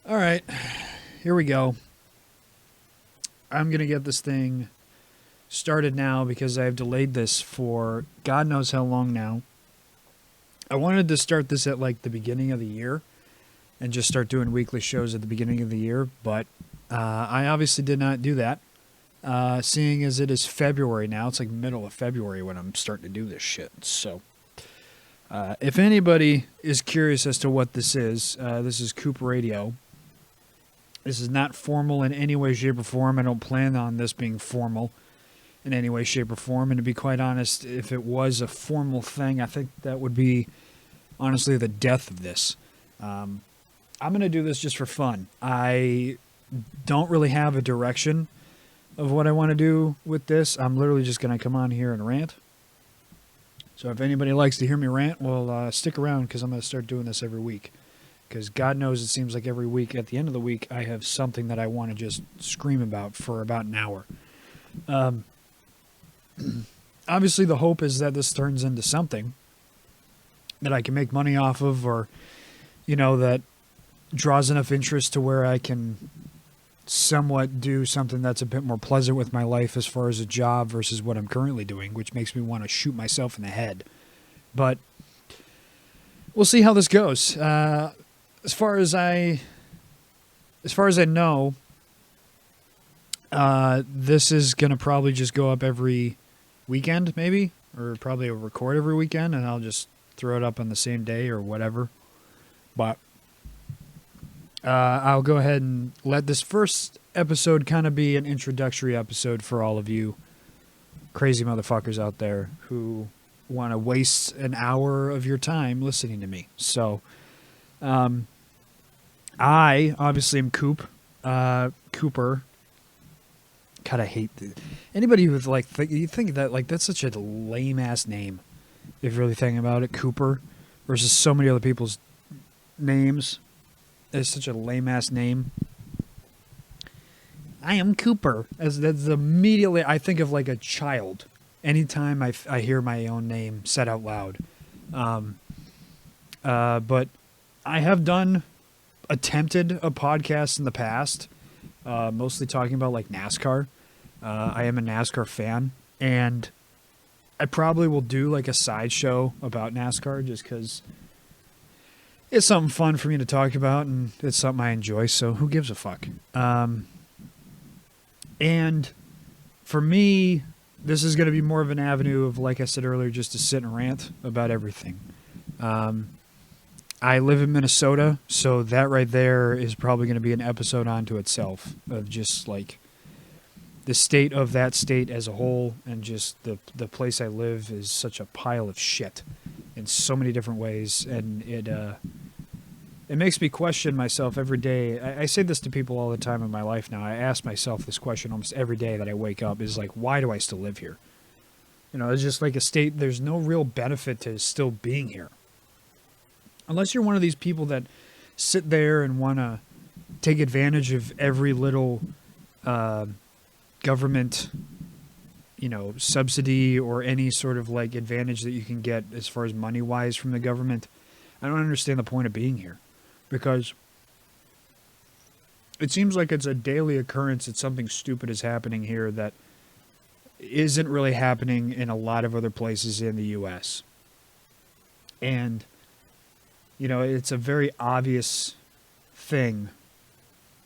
All right, here we go. I'm going to get this thing started now because I've delayed this for God knows how long now. I wanted to start this at like the beginning of the year and just start doing weekly shows at the beginning of the year, but I obviously did not do that. Seeing as it is February now, it's like middle of February when I'm starting to do this shit. So, if anybody is curious as to what this is Coop Radio. This is not formal in any way, shape, or form. I don't plan on this being formal in any way, shape, or form. And to be quite honest, if it was a formal thing, I think that would be, honestly, the death of this. I'm going to do this just for fun. I don't really have a direction of what I want to do with this. I'm literally just going to come on here and rant. So if anybody likes to hear me rant, well, stick around because I'm going to start doing this every week. Because God knows it seems like every week, at the end of the week, I have something that I want to just scream about for about an hour. Obviously, the hope is that this turns into something that I can make money off of, or, that draws enough interest to where I can somewhat do something that's a bit more pleasant with my life as far as a job versus what I'm currently doing, which makes me want to shoot myself in the head. But we'll see how this goes. As far as I know, this is gonna probably just go up every weekend, maybe, or probably record every weekend, and I'll just throw it up on the same day or whatever. But I'll go ahead and let this first episode kind of be an introductory episode for all of you crazy motherfuckers out there who want to waste an hour of your time listening to me. So, I obviously am Coop, Cooper. God, I hate anybody who's like, you think that like that's such a lame ass name. If you're really thinking about it, Cooper versus so many other people's names. It's such a lame ass name. I am Cooper. That's immediately I think of like a child. Anytime I hear my own name said out loud. But I have attempted a podcast in the past, mostly talking about like NASCAR. I am a NASCAR fan, and I probably will do like a sideshow about NASCAR just because it's something fun for me to talk about, and it's something I enjoy, so who gives a fuck? And for me, this is going to be more of an avenue of, like I said earlier, just to sit and rant about everything. I live in Minnesota, so that right there is probably going to be an episode onto itself of just like the state of that state as a whole, and just the place I live is such a pile of shit in so many different ways, and it makes me question myself every day. I say this to people all the time in my life now. I ask myself this question almost every day that I wake up is like, why do I still live here? It's just like a state, there's no real benefit to still being here. Unless you're one of these people that sit there and want to take advantage of every little government, subsidy or any sort of like advantage that you can get as far as money-wise from the government, I don't understand the point of being here. Because it seems like it's a daily occurrence that something stupid is happening here that isn't really happening in a lot of other places in the U.S. And, it's a very obvious thing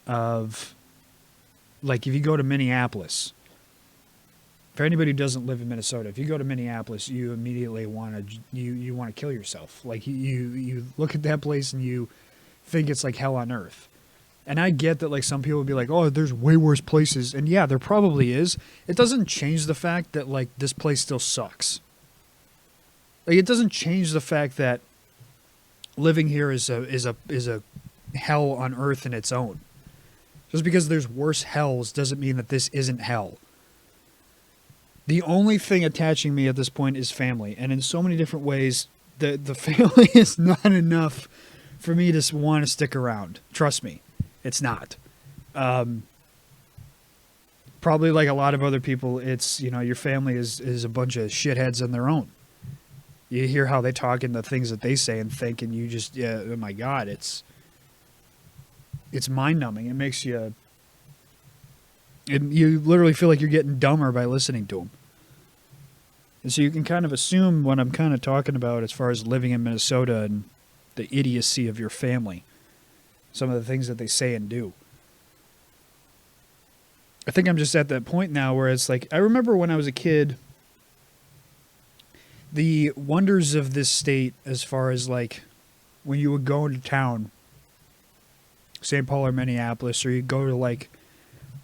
of, like, if you go to Minneapolis, for anybody who doesn't live in Minnesota, if you go to Minneapolis, you immediately want to you want to kill yourself. Like, you look at that place and you think it's like hell on earth. And I get that, like, some people would be like, oh, there's way worse places. And yeah, there probably is. It doesn't change the fact that, like, this place still sucks. Like, it doesn't change the fact that living here is a hell on earth in its own. Just because there's worse hells doesn't mean that this isn't hell. The only thing attaching me at this point is family. And in so many different ways, the family is not enough for me to want to stick around. Trust me, it's not. Probably like a lot of other people, it's, your family is a bunch of shitheads on their own. You hear how they talk and the things that they say and think, and you just, oh my God, it's It's mind-numbing. It makes you... you literally feel like you're getting dumber by listening to them. And so you can kind of assume what I'm kind of talking about as far as living in Minnesota and the idiocy of your family. Some of the things that they say and do. I think I'm just at that point now where it's like, I remember when I was a kid, the wonders of this state as far as like when you would go into town, St. Paul or Minneapolis, or you go to like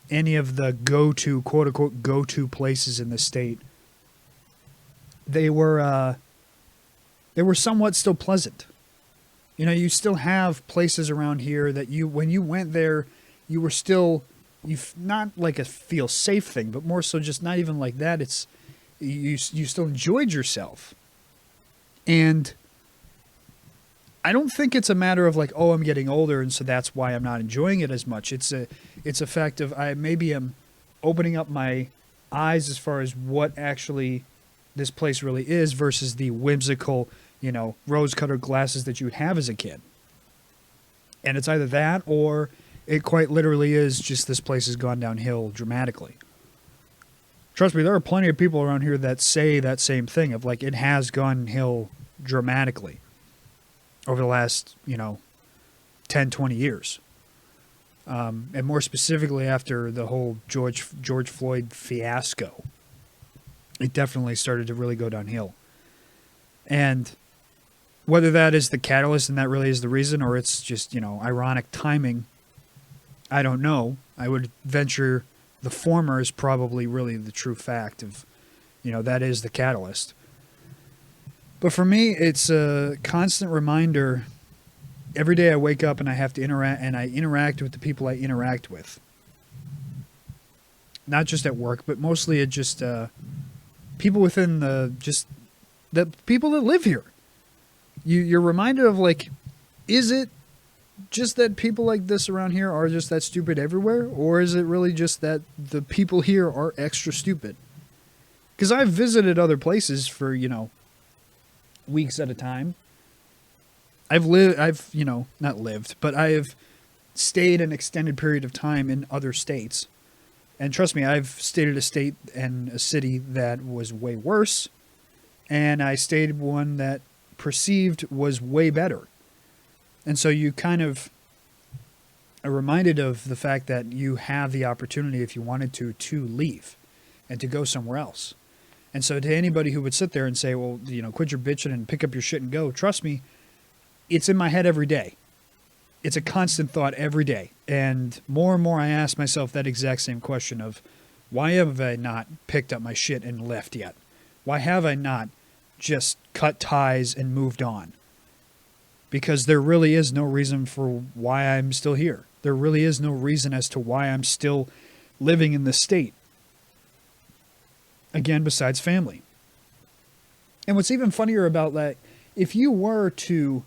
any of the go-to, quote-unquote, go-to places in the state, they were somewhat still pleasant. You know, you still have places around here that you, when you went there, you were still, not like a feel safe thing, but more so just not even like that. It's, you still enjoyed yourself. And I don't think it's a matter of like, oh, I'm getting older, and so that's why I'm not enjoying it as much. It's a fact of I maybe am opening up my eyes as far as what actually this place really is versus the whimsical, you know, rose-colored glasses that you would have as a kid. And it's either that or it quite literally is just this place has gone downhill dramatically. Trust me, there are plenty of people around here that say that same thing of like it has gone downhill dramatically over the last, 10, 20 years. And more specifically after the whole George Floyd fiasco, it definitely started to really go downhill. And whether that is the catalyst and that really is the reason, or it's just, ironic timing, I don't know. I would venture the former is probably really the true fact of, that is the catalyst. But for me, it's a constant reminder. Every day I wake up and I have to interact with the people I interact with. Not just at work, but mostly at just people within the people that live here. You're reminded of like, is it just that people like this around here are just that stupid everywhere? Or is it really just that the people here are extra stupid? Because I've visited other places for, weeks at a time. I've not lived, but I have stayed an extended period of time in other states. And trust me, I've stayed at a state and a city that was way worse. And I stayed one that perceived was way better. And so you kind of are reminded of the fact that you have the opportunity, if you wanted to leave and to go somewhere else. And so to anybody who would sit there and say, well, quit your bitching and pick up your shit and go, trust me, it's in my head every day. It's a constant thought every day. And more I ask myself that exact same question of, why have I not picked up my shit and left yet? Why have I not just cut ties and moved on? Because there really is no reason for why I'm still here. There really is no reason as to why I'm still living in this state. Again, besides family. And what's even funnier about that, if you were to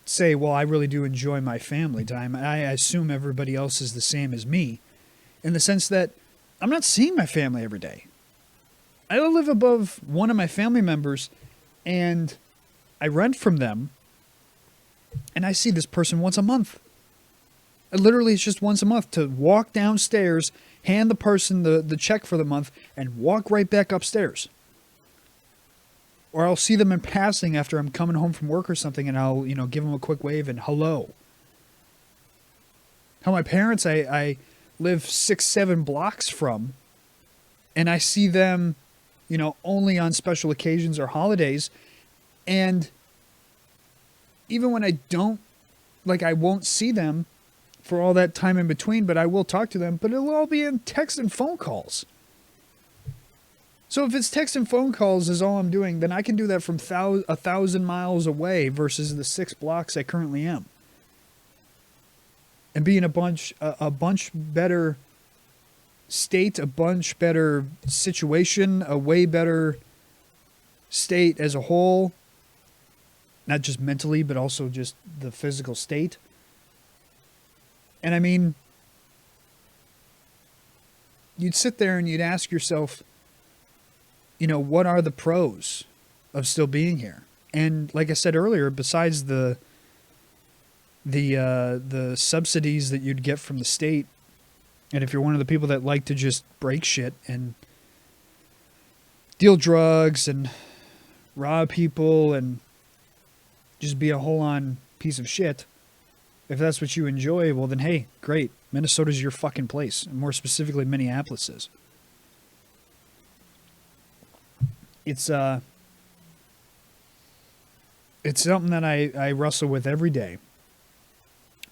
say, well, I really do enjoy my family time, I assume everybody else is the same as me, in the sense that I'm not seeing my family every day. I live above one of my family members, and I rent from them, and I see this person once a month. Literally, it's just once a month to walk downstairs, hand the person the check for the month, and walk right back upstairs. Or I'll see them in passing after I'm coming home from work or something, and I'll, give them a quick wave and hello. How my parents, I live 6-7 blocks from, and I see them, only on special occasions or holidays. And even when I don't, I won't see them for all that time in between, but I will talk to them, but it'll all be in text and phone calls. So if it's text and phone calls is all I'm doing, then I can do that from 1,000 miles away versus the 6 blocks I currently am. And be in a bunch better state, a bunch better situation, a way better state as a whole. Not just mentally, but also just the physical state. And I mean, you'd sit there and you'd ask yourself, what are the pros of still being here? And like I said earlier, besides the the subsidies that you'd get from the state. And if you're one of the people that like to just break shit and deal drugs and rob people and just be a whole-on piece of shit, if that's what you enjoy, well then hey, great. Minnesota's your fucking place. And more specifically, Minneapolis is. It's something that I wrestle with every day.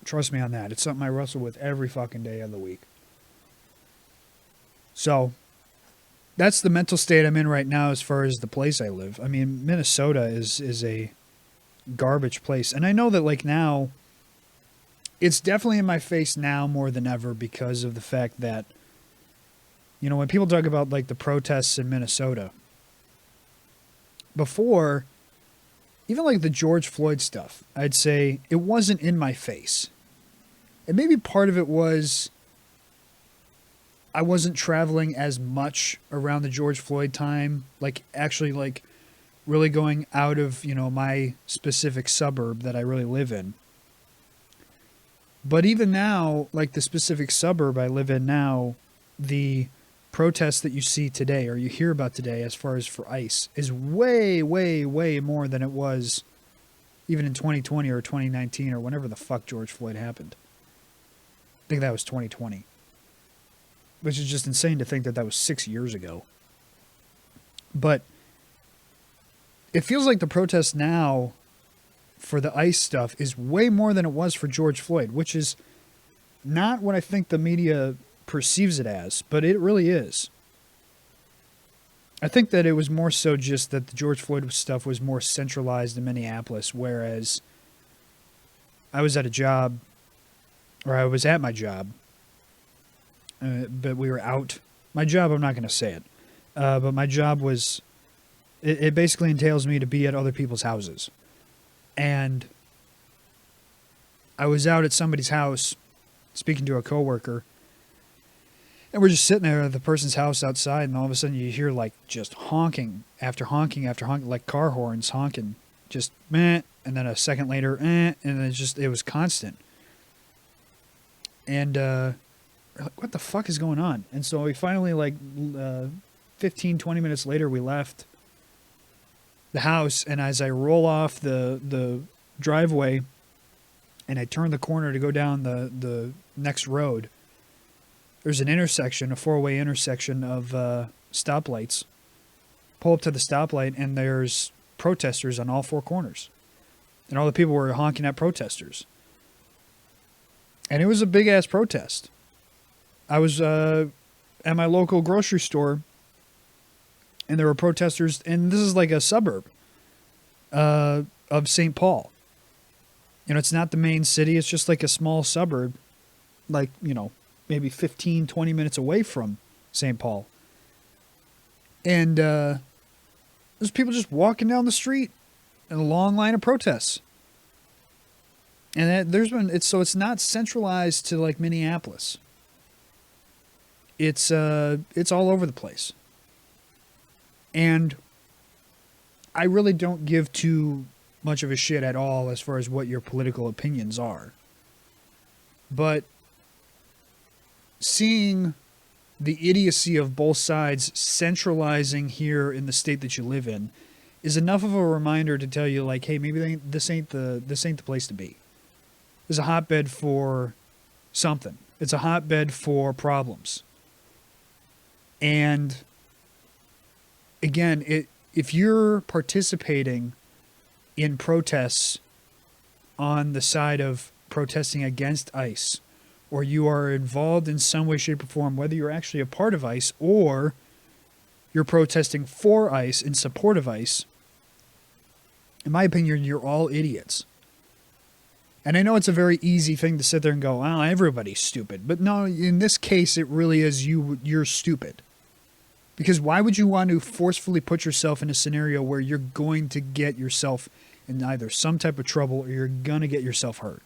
Trust me on that. It's something I wrestle with every fucking day of the week. So, that's the mental state I'm in right now as far as the place I live. I mean, Minnesota is a garbage place. And I know that, like, now, it's definitely in my face now more than ever because of the fact that, you know, when people talk about, like, the protests in Minnesota, before, even like the George Floyd stuff, I'd say it wasn't in my face. And maybe part of it was I wasn't traveling as much around the George Floyd time, like actually like really going out of, you know, my specific suburb that I really live in. But even now, like the specific suburb I live in now, the protests that you see today or you hear about today as far as for ICE is way, way, way more than it was even in 2020 or 2019 or whenever the fuck George Floyd happened. I think that was 2020. Which is just insane to think that that was 6 years ago. But it feels like the protest now for the ICE stuff is way more than it was for George Floyd, which is not what I think the media perceives it as, but it really is. I think that it was more so just that the George Floyd stuff was more centralized in Minneapolis, whereas I was at a job, or I was at my job, but we were out. My job, I'm not going to say it, but my job was, it basically entails me to be at other people's houses. And I was out at somebody's house speaking to a coworker, and we're just sitting there at the person's house outside, and all of a sudden you hear like just honking after honking after honking, like car horns honking, just meh, and then a second later, and it was constant. And like, what the fuck is going on? And so we finally, like 15, 20 minutes later, we left the house, and as I roll off the driveway and I turn the corner to go down the next road, there's an intersection, a four-way intersection of stoplights. Pull up to the stoplight, and there's protesters on all four corners. And all the people were honking at protesters. And it was a big-ass protest. I was at my local grocery store, and there were protesters, and this is like a suburb of St. Paul. You know, it's not the main city. It's just like a small suburb, like, you know, maybe 15, 20 minutes away from St. Paul. And there's people just walking down the street in a long line of protests. And it's not centralized to like Minneapolis. It's all over the place. And I really don't give too much of a shit at all as far as what your political opinions are. But seeing the idiocy of both sides centralizing here in the state that you live in is enough of a reminder to tell you, like, hey, maybe this ain't the place to be. It's a hotbed for something. It's a hotbed for problems. And again, if you're participating in protests on the side of protesting against ICE, or you are involved in some way, shape, or form, whether you're actually a part of ICE or you're protesting for ICE, in support of ICE, in my opinion, you're all idiots. And I know it's a very easy thing to sit there and go, well, everybody's stupid. But no, in this case, it really is you're stupid. Because why would you want to forcefully put yourself in a scenario where you're going to get yourself in either some type of trouble or you're going to get yourself hurt?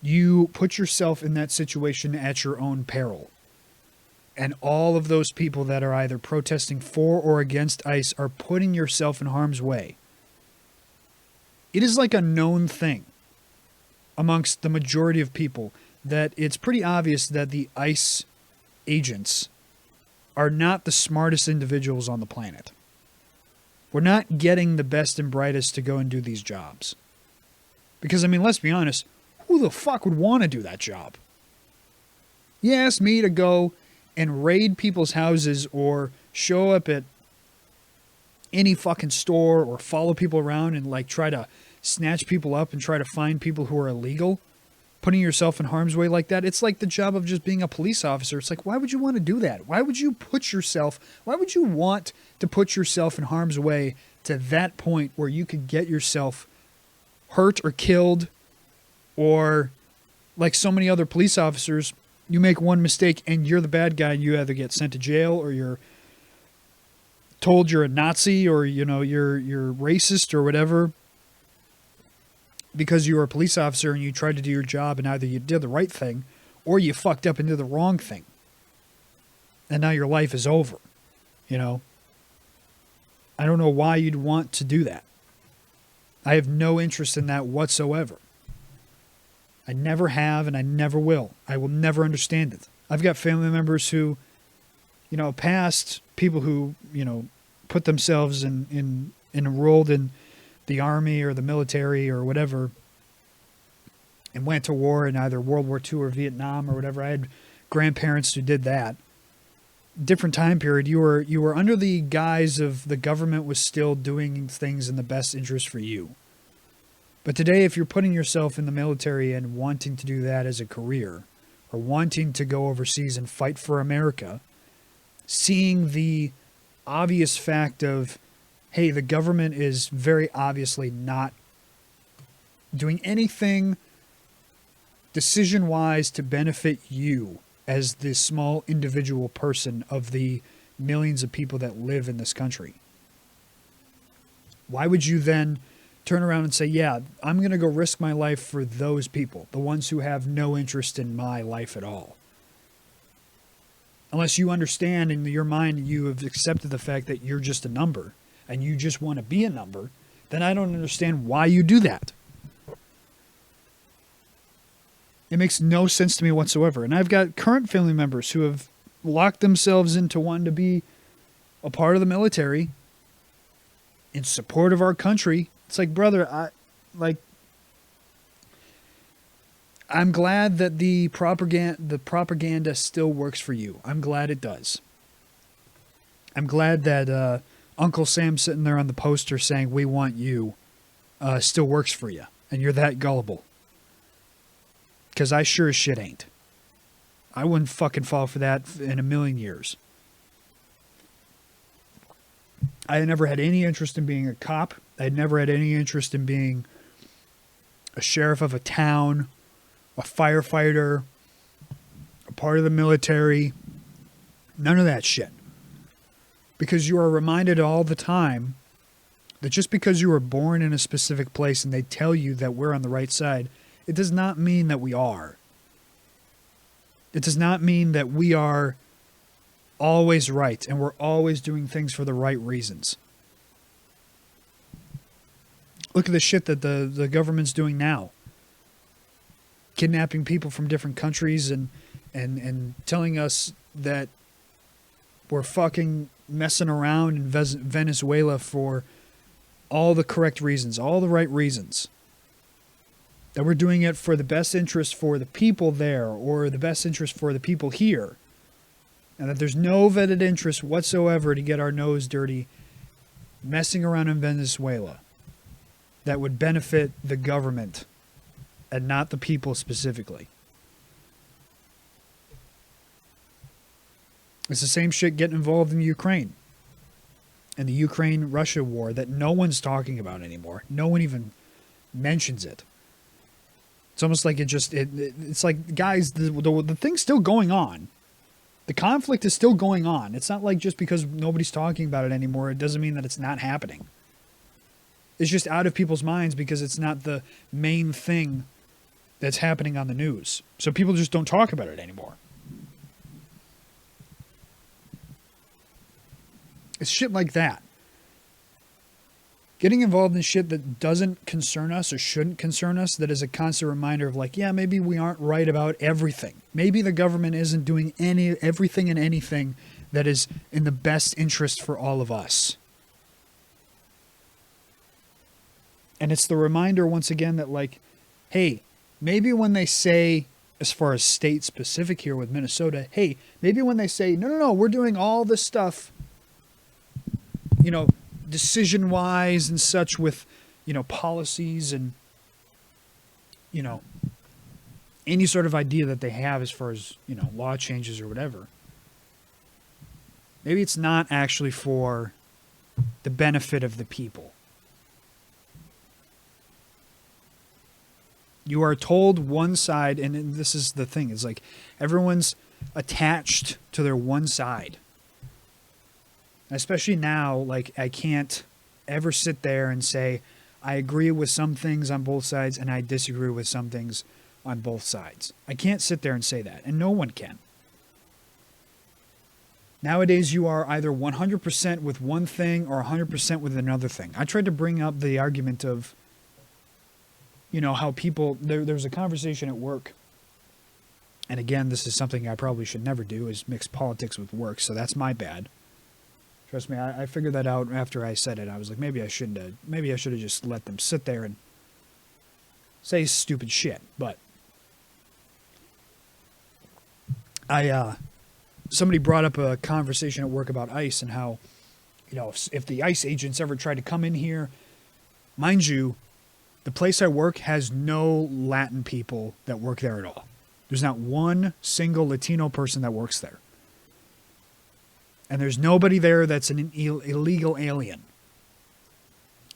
You put yourself in that situation at your own peril. And all of those people that are either protesting for or against ICE are putting yourself in harm's way. It is like a known thing amongst the majority of people that it's pretty obvious that the ICE agents are not the smartest individuals on the planet. We're not getting the best and brightest to go and do these jobs. Because, I mean, let's be honest, who the fuck would want to do that job? You asked me to go and raid people's houses or show up at any fucking store or follow people around and like try to snatch people up and try to find people who are illegal, putting yourself in harm's way like that. It's like the job of just being a police officer. It's like, why would you want to do that? Why would you want to put yourself in harm's way to that point where you could get yourself hurt or killed, or like so many other police officers, you make one mistake and you're the bad guy and you either get sent to jail or you're told you're a Nazi or, you know, you're racist or whatever because you were a police officer and you tried to do your job and either you did the right thing or you fucked up and did the wrong thing. And now your life is over, you know. I don't know why you'd want to do that. I have no interest in that whatsoever. I never have and I never will. I will never understand it. I've got family members who, you know, past people who, you know, put themselves enrolled in the army or the military or whatever and went to war in either World War II or Vietnam or whatever. I had grandparents who did that. Different time period. You were under the guise of the government was still doing things in the best interest for you. But today, if you're putting yourself in the military and wanting to do that as a career, or wanting to go overseas and fight for America, seeing the obvious fact of, hey, the government is very obviously not doing anything decision-wise to benefit you as the small individual person of the millions of people that live in this country. Why would you then turn around and say, yeah, I'm going to go risk my life for those people, the ones who have no interest in my life at all? Unless you understand in your mind you have accepted the fact that you're just a number and you just want to be a number, then I don't understand why you do that. It makes no sense to me whatsoever. And I've got current family members who have locked themselves into wanting to be a part of the military in support of our country. It's like, brother, I'm glad that the propaganda still works for you. I'm glad it does. I'm glad that Uncle Sam sitting there on the poster saying, "We want you," still works for you. And you're that gullible. Because I sure as shit ain't. I wouldn't fucking fall for that in a million years. I had never had any interest in being a cop. I had never had any interest in being a sheriff of a town, a firefighter, a part of the military. None of that shit. Because you are reminded all the time that just because you were born in a specific place and they tell you that we're on the right side, it does not mean that we are. It does not mean that we are always right and we're always doing things for the right reasons. Look at the shit that the government's doing now. Kidnapping people from different countries and telling us that we're fucking messing around in Venezuela for all the correct reasons, all the right reasons. That we're doing it for the best interest for the people there or the best interest for the people here. And that there's no vetted interest whatsoever to get our nose dirty messing around in Venezuela that would benefit the government and not the people specifically. It's the same shit getting involved in Ukraine and the Ukraine-Russia war that no one's talking about anymore. No one even mentions it. It's almost like it's like, guys, the thing's still going on. The conflict is still going on. It's not like just because nobody's talking about it anymore, it doesn't mean that it's not happening. It's just out of people's minds because it's not the main thing that's happening on the news. So people just don't talk about it anymore. It's shit like that. Getting involved in shit that doesn't concern us or shouldn't concern us, that is a constant reminder of like, yeah, maybe we aren't right about everything. Maybe the government isn't doing everything and anything that is in the best interest for all of us. And it's the reminder once again that like, hey, maybe when they say, as far as state specific here with Minnesota, hey, maybe when they say, no, we're doing all this stuff, decision wise and such with, policies and, any sort of idea that they have as far as, law changes or whatever. Maybe it's not actually for the benefit of the people. You are told one side, and this is the thing, it's like everyone's attached to their one side. Especially now, like I can't ever sit there and say, I agree with some things on both sides and I disagree with some things on both sides. I can't sit there and say that, and no one can. Nowadays, you are either 100% with one thing or 100% with another thing. I tried to bring up the argument of, how people, there was a conversation at work. And again, this is something I probably should never do, is mix politics with work. So that's my bad. Trust me, I figured that out after I said it. I was like, maybe I should have just let them sit there and say stupid shit. But somebody brought up a conversation at work about ICE and how, if the ICE agents ever tried to come in here, mind you, the place I work has no Latin people that work there at all. There's not one single Latino person that works there. And there's nobody there that's an illegal alien.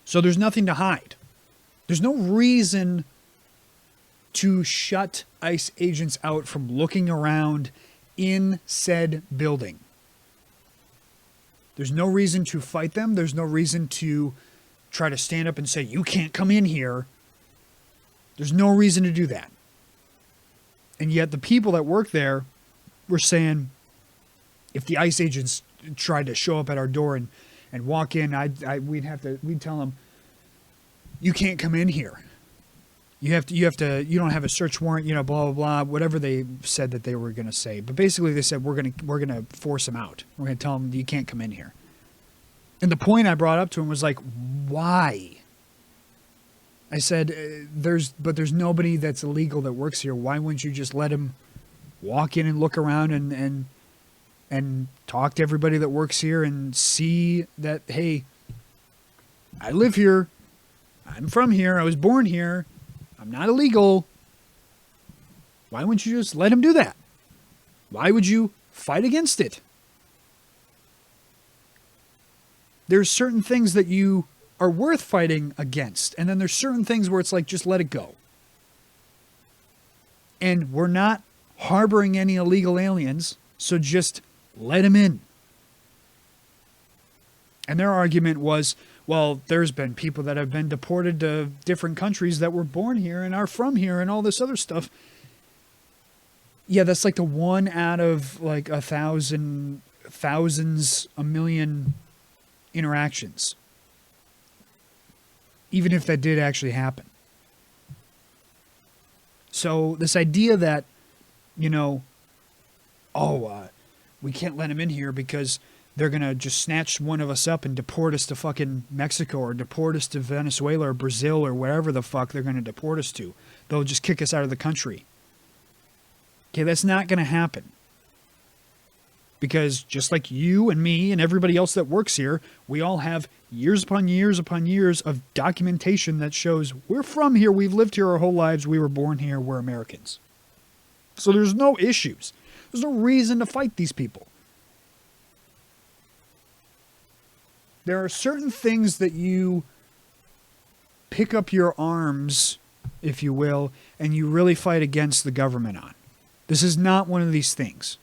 So there's nothing to hide. There's no reason to shut ICE agents out from looking around in said building. There's no reason to fight them. There's no reason to try to stand up and say, you can't come in here. There's no reason to do that. And yet the people that work there were saying, if the ICE agents tried to show up at our door and walk in, we'd tell them, you can't come in here. You don't have a search warrant, blah, blah, blah, whatever they said that they were going to say. But basically they said, we're going to force them out. We're going to tell them you can't come in here. And the point I brought up to him was like, why? I said, there's nobody that's illegal that works here. Why wouldn't you just let him walk in and look around and talk to everybody that works here and see that, hey, I live here. I'm from here. I was born here. I'm not illegal. Why wouldn't you just let him do that? Why would you fight against it? There's certain things that you are worth fighting against. And then there's certain things where it's like, just let it go. And we're not harboring any illegal aliens, so just let them in. And their argument was, well, there's been people that have been deported to different countries that were born here and are from here and all this other stuff. Yeah, that's like the one out of like thousands, a million interactions. Even if that did actually happen. So this idea that, we can't let them in here because they're going to just snatch one of us up and deport us to fucking Mexico or deport us to Venezuela or Brazil or wherever the fuck they're going to deport us to. They'll just kick us out of the country. Okay, that's not going to happen. Because just like you and me and everybody else that works here, we all have years upon years upon years of documentation that shows we're from here, we've lived here our whole lives, we were born here, we're Americans. So there's no issues. There's no reason to fight these people. There are certain things that you pick up your arms, if you will, and you really fight against the government on. This is not one of these things.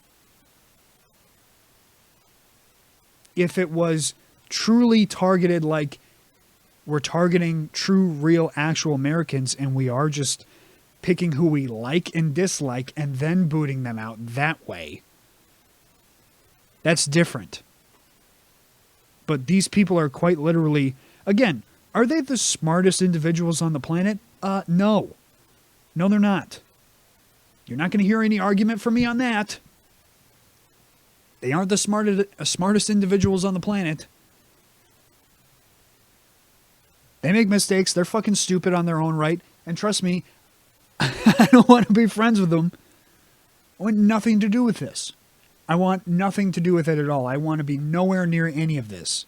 If it was truly targeted like we're targeting true, real, actual Americans and we are just picking who we like and dislike and then booting them out that way, that's different. But these people are quite literally, again, Are they the smartest individuals on the planet? No. No, they're not. You're not going to hear any argument from me on that. They aren't the smartest individuals on the planet. They make mistakes. They're fucking stupid on their own right. And trust me, I don't want to be friends with them. I want nothing to do with this. I want nothing to do with it at all. I want to be nowhere near any of this.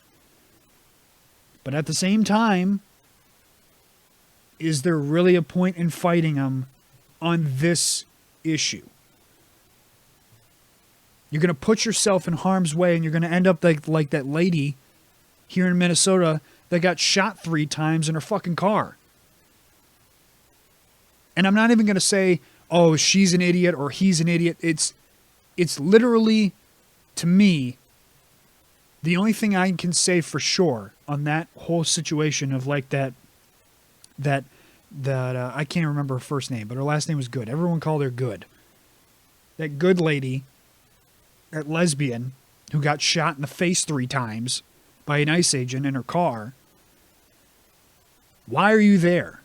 But at the same time, is there really a point in fighting them on this issue? You're going to put yourself in harm's way, and you're going to end up like that lady here in Minnesota that got shot 3 times in her fucking car. And I'm not even going to say, oh, she's an idiot or he's an idiot. It's literally, to me, the only thing I can say for sure on that whole situation of like that I can't remember her first name, but her last name was Good. Everyone called her Good. That Good lady, that lesbian who got shot in the face 3 times by an ICE agent in her car. Why are you there?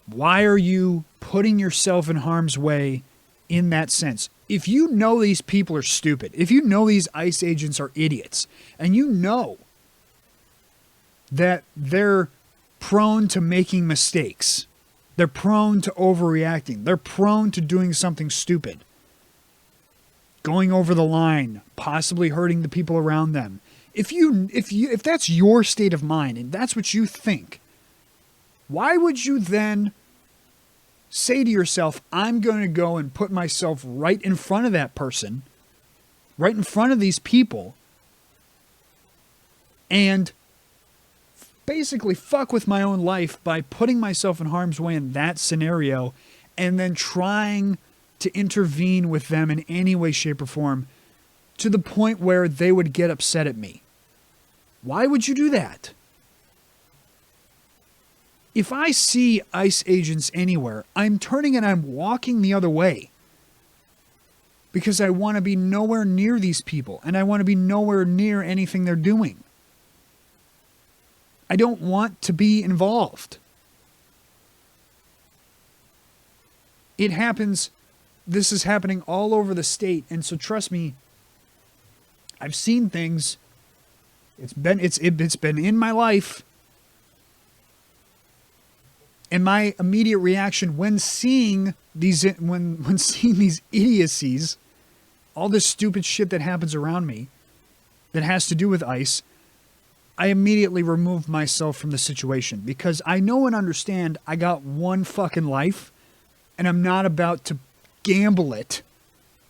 Why are you putting yourself in harm's way in that sense? If you know these people are stupid, if you know these ICE agents are idiots, and you know that they're prone to making mistakes, they're prone to overreacting, they're prone to doing something stupid, going over the line, possibly hurting the people around them. If that's your state of mind and that's what you think, why would you then say to yourself, I'm going to go and put myself right in front of that person, right in front of these people, and basically fuck with my own life by putting myself in harm's way in that scenario and then trying to intervene with them in any way, shape, or form to the point where they would get upset at me? Why would you do that? If I see ICE agents anywhere, I'm turning and I'm walking the other way because I want to be nowhere near these people and I want to be nowhere near anything they're doing. I don't want to be involved. It happens. This is happening all over the state. And so trust me, I've seen things. It's been in my life. And my immediate reaction when seeing these idiocies, all this stupid shit that happens around me that has to do with ICE, I immediately remove myself from the situation because I know and understand I got one fucking life and I'm not about to gamble it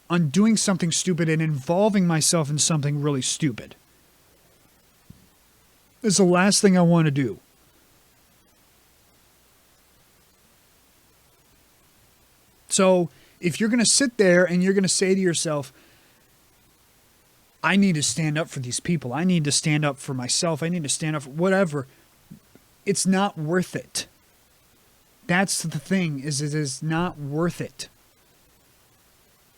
on doing something stupid and involving myself in something really stupid. It's the last thing I want to do. So if you're going to sit there and you're going to say to yourself, I need to stand up for these people. I need to stand up for myself. I need to stand up for whatever. It's not worth it. That's the thing, is it is not worth it.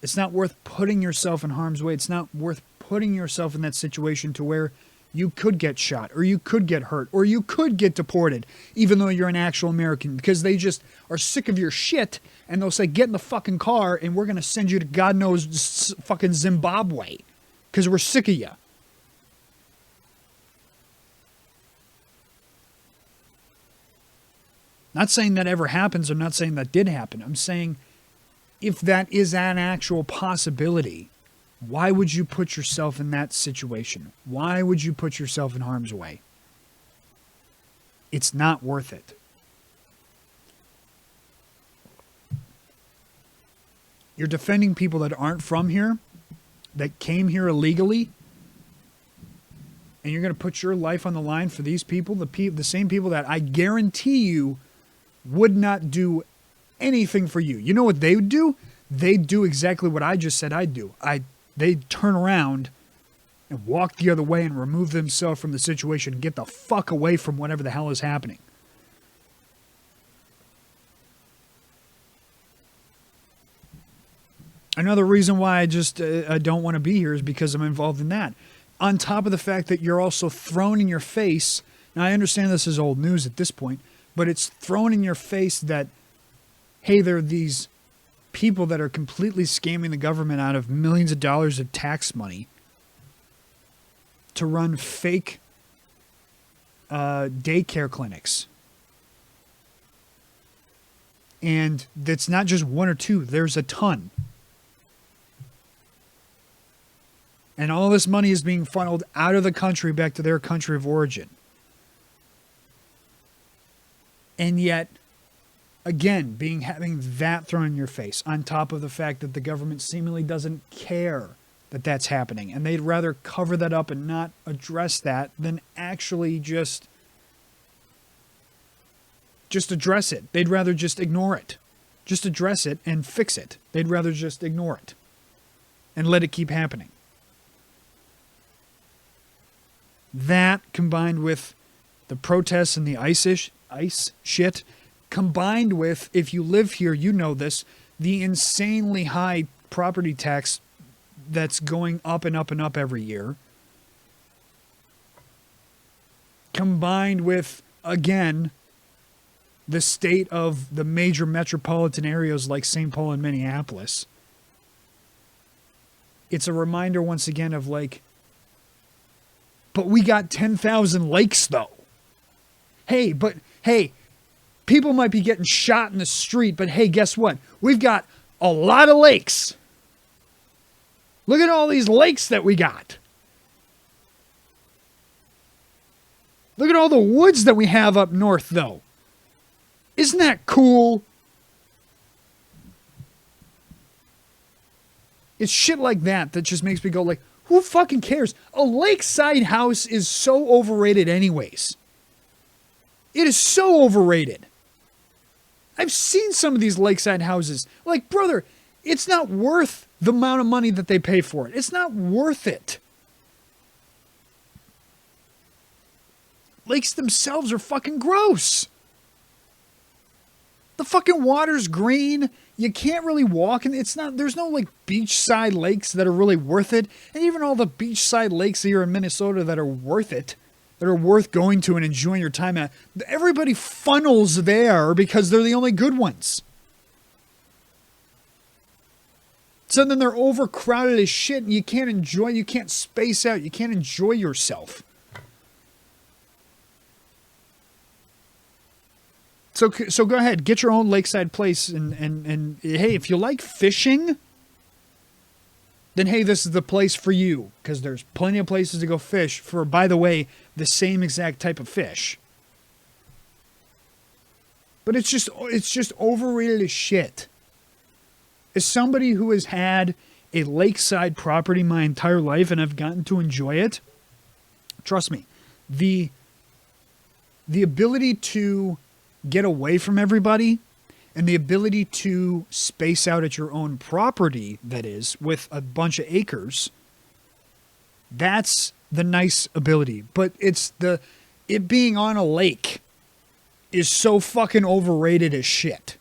It's not worth putting yourself in harm's way. It's not worth putting yourself in that situation to where you could get shot or you could get hurt or you could get deported, even though you're an actual American, because they just are sick of your shit and they'll say, get in the fucking car and we're going to send you to God knows fucking Zimbabwe because we're sick of you. Not saying that ever happens. I'm not saying that did happen. I'm saying if that is an actual possibility, why would you put yourself in that situation? Why would you put yourself in harm's way? It's not worth it. You're defending people that aren't from here, that came here illegally, and you're going to put your life on the line for these people, the same people that I guarantee you would not do anything for you. You know what they would do? They'd do exactly what I just said I'd do. They'd turn around and walk the other way and remove themselves from the situation and get the fuck away from whatever the hell is happening. Another reason why I don't want to be here is because I'm involved in that. On top of the fact that you're also thrown in your face Now, I understand this is old news at this point, but it's thrown in your face that, hey, there are these people that are completely scamming the government out of millions of dollars of tax money to run fake daycare clinics. And that's not just one or two, there's a ton. And all this money is being funneled out of the country back to their country of origin. And yet, again, having that thrown in your face, on top of the fact that the government seemingly doesn't care that that's happening. And they'd rather cover that up and not address that than actually just address it. They'd rather just ignore it. Just address it and fix it. They'd rather just ignore it and let it keep happening. That, combined with the protests and the ICE shit, combined with, if you live here, you know this, the insanely high property tax that's going up and up and up every year, combined with, again, the state of the major metropolitan areas like St. Paul and Minneapolis. It's a reminder once again of like, but we got 10,000 lakes though. Hey, people might be getting shot in the street, but hey, guess what? We've got a lot of lakes. Look at all these lakes that we got. Look at all the woods that we have up north though. Isn't that cool? It's shit like that just makes me go like, who fucking cares? A lakeside house is so overrated anyways. It is so overrated. I've seen some of these lakeside houses. Like, brother, it's not worth the amount of money that they pay for it. It's not worth it. Lakes themselves are fucking gross. The fucking water's green. You can't really walk, and there's no like beachside lakes that are really worth it. And even all the beachside lakes here in Minnesota that are worth it, that are worth going to and enjoying your time at, everybody funnels there because they're the only good ones. So then they're overcrowded as shit, and you can't space out, you can't enjoy yourself. So go ahead, get your own lakeside place, and hey, if you like fishing, then hey, this is the place for you, because there's plenty of places to go fish for, by the way, the same exact type of fish. But it's just overrated as shit. As somebody who has had a lakeside property my entire life and I've gotten to enjoy it, trust me, the ability to get away from everybody and the ability to space out at your own property, that is, with a bunch of acres, that's the nice ability. But it being on a lake is so fucking overrated as shit.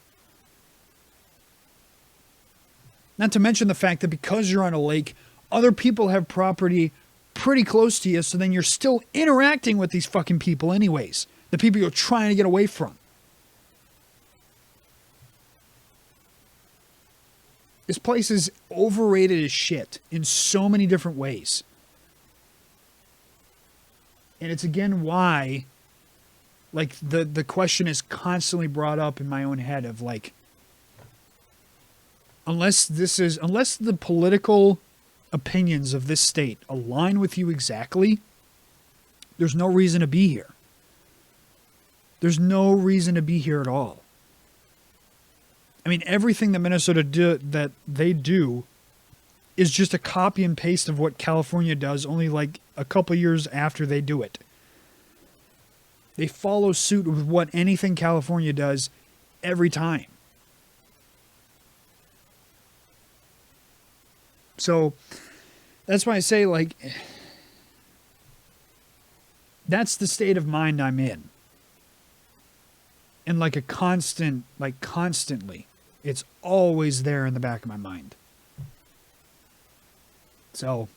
Not to mention the fact that because you're on a lake, other people have property pretty close to you, so then you're still interacting with these fucking people anyways. The people you're trying to get away from. This place is overrated as shit in so many different ways. And it's again why, like, the question is constantly brought up in my own head of like, unless the political opinions of this state align with you exactly, there's no reason to be here. There's no reason to be here at all. I mean, everything that Minnesota that they do is just a copy and paste of what California does, only like a couple years after they do it. They follow suit with what anything California does every time. So that's why I say, like, that's the state of mind I'm in. And like constantly, it's always there in the back of my mind. So,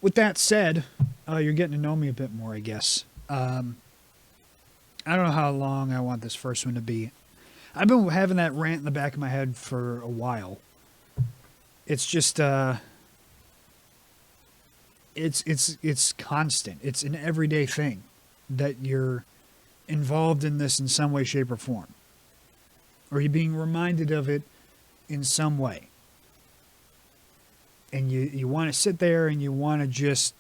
with that said, you're getting to know me a bit more, I guess. I don't know how long I want this first one to be. I've been having that rant in the back of my head for a while. It's just it's constant. It's an everyday thing that you're involved in this in some way, shape, or form. Or you're being reminded of it in some way. And you want to sit there and you want to just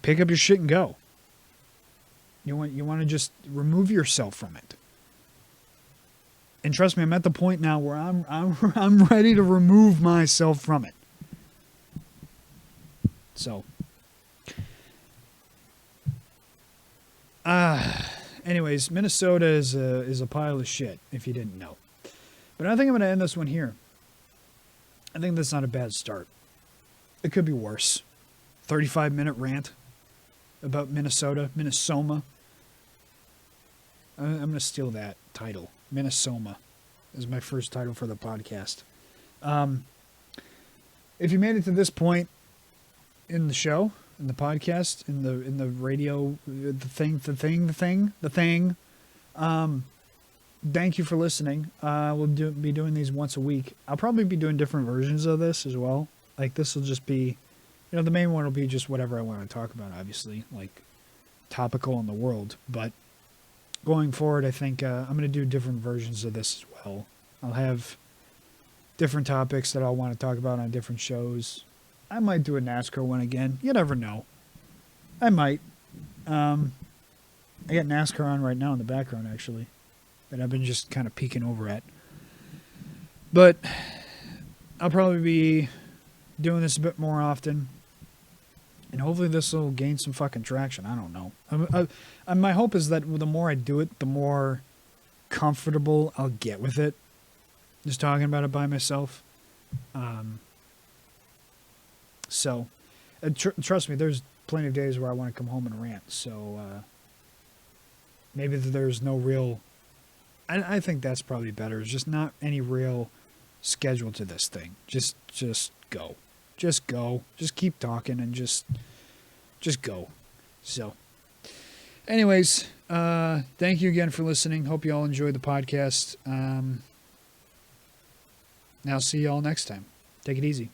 pick up your shit and go. You want to just remove yourself from it. And trust me, I'm at the point now where I'm ready to remove myself from it. So, anyways, Minnesota is a pile of shit, if you didn't know. But I think I'm going to end this one here. I think that's not a bad start. It could be worse. 35-minute rant about Minnesota. I'm going to steal that title. Minnesota is my first title for the podcast. If you made it to this point in the show, in the podcast, in the radio, the thing, thank you for listening. We'll be doing these once a week. I'll probably be doing different versions of this as well. Like, this will just be, the main one will be just whatever I want to talk about, obviously, like topical in the world. But going forward, I think I'm going to do different versions of this as well. I'll have different topics that I'll want to talk about on different shows. I might do a NASCAR one again. You never know. I might. I got NASCAR on right now in the background, actually, that I've been just kind of peeking over at. But I'll probably be doing this a bit more often. And hopefully this will gain some fucking traction. I don't know. My hope is that the more I do it, the more comfortable I'll get with it. Just talking about it by myself. So, trust me, there's plenty of days where I want to come home and rant. So, maybe there's no real... I think that's probably better. There's just not any real schedule to this thing. Just go. Just go. Just keep talking and just go. So, anyways, thank you again for listening. Hope you all enjoyed the podcast. I'll see you all next time. Take it easy.